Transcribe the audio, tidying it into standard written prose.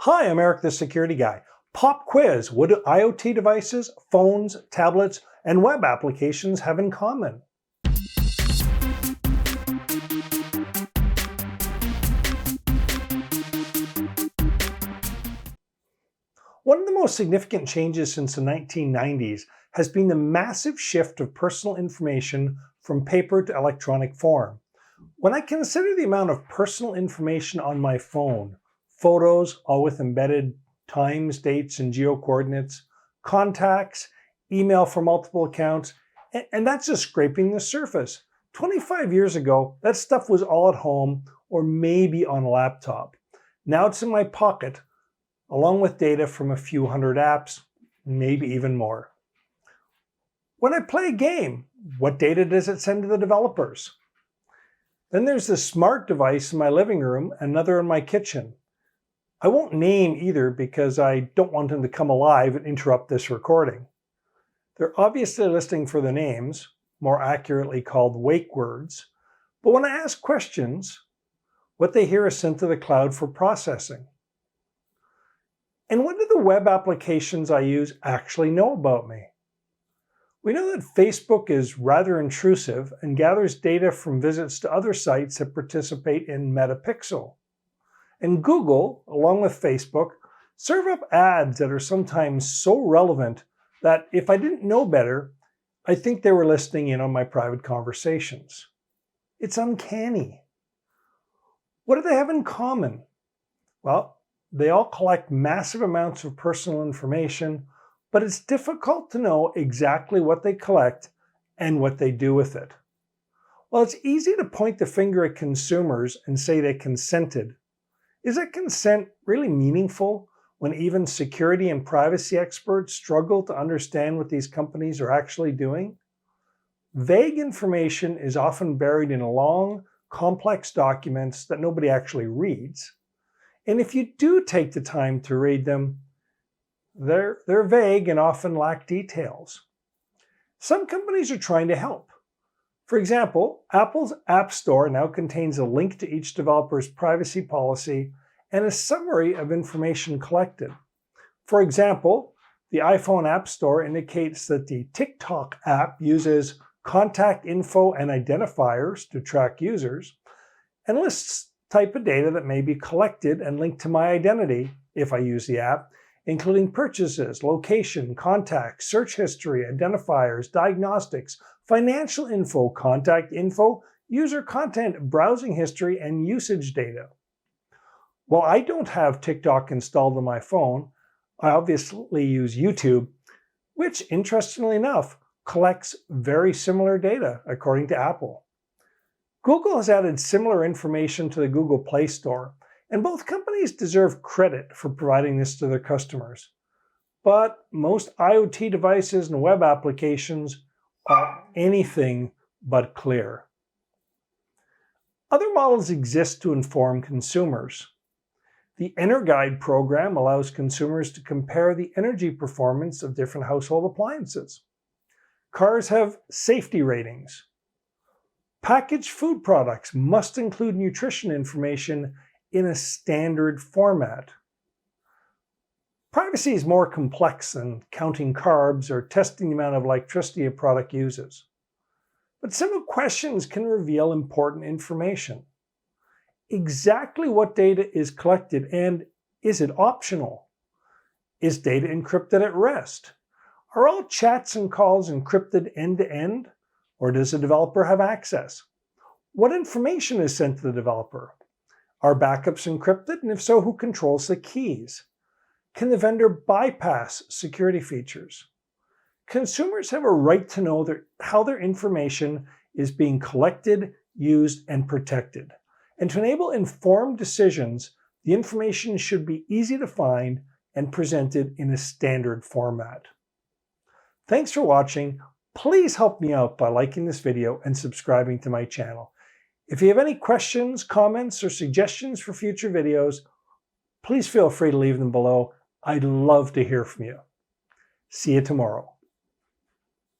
Hi, I'm Eric the Security Guy. Pop quiz. What do IoT devices, phones, tablets, and web applications have in common? One of the most significant changes since the 1990s has been the massive shift of personal information from paper to electronic form. When I consider the amount of personal information on my phone, photos, all with embedded times, dates, and geo-coordinates, contacts, email for multiple accounts, and that's just scraping the surface. 25 years ago, that stuff was all at home or maybe on a laptop. Now it's in my pocket, along with data from a few hundred apps, maybe even more. When I play a game, what data does it send to the developers? Then there's this smart device in my living room, another in my kitchen. I won't name either because I don't want them to come alive and interrupt this recording. They're obviously listening for the names, more accurately called wake words, but when I ask questions, what they hear is sent to the cloud for processing. And what do the web applications I use actually know about me? We know that Facebook is rather intrusive and gathers data from visits to other sites that participate in Metapixel. And Google, along with Facebook, serve up ads that are sometimes so relevant that if I didn't know better, I think they were listening in on my private conversations. It's uncanny. What do they have in common? Well, they all collect massive amounts of personal information, but it's difficult to know exactly what they collect and what they do with it. Well, it's easy to point the finger at consumers and say they consented. Is that consent really meaningful when even security and privacy experts struggle to understand what these companies are actually doing? Vague information is often buried in long, complex documents that nobody actually reads. And if you do take the time to read them, they're vague and often lack details. Some companies are trying to help. For example, Apple's App Store now contains a link to each developer's privacy policy and a summary of information collected. For example, the iPhone App Store indicates that the TikTok app uses contact info and identifiers to track users, and lists type of data that may be collected and linked to my identity if I use the app, including purchases, location, contacts, search history, identifiers, diagnostics, financial info, contact info, user content, browsing history, and usage data. While I don't have TikTok installed on my phone, I obviously use YouTube, which, interestingly enough, collects very similar data, according to Apple. Google has added similar information to the Google Play Store, and both companies deserve credit for providing this to their customers. But most IoT devices and web applications are anything but clear. Other models exist to inform consumers. The EnerGuide program allows consumers to compare the energy performance of different household appliances. Cars have safety ratings. Packaged food products must include nutrition information in a standard format. Privacy is more complex than counting carbs or testing the amount of electricity a product uses. But simple questions can reveal important information. Exactly what data is collected, and is it optional? Is data encrypted at rest? Are all chats and calls encrypted end-to-end, or does the developer have access? What information is sent to the developer? Are backups encrypted, and if so, who controls the keys? Can the vendor bypass security features? Consumers have a right to know how their information is being collected, used, and protected. And to enable informed decisions, the information should be easy to find and presented in a standard format. Thanks for watching. Please help me out by liking this video and subscribing to my channel. If you have any questions, comments, or suggestions for future videos, please feel free to leave them below. I'd love to hear from you. See you tomorrow.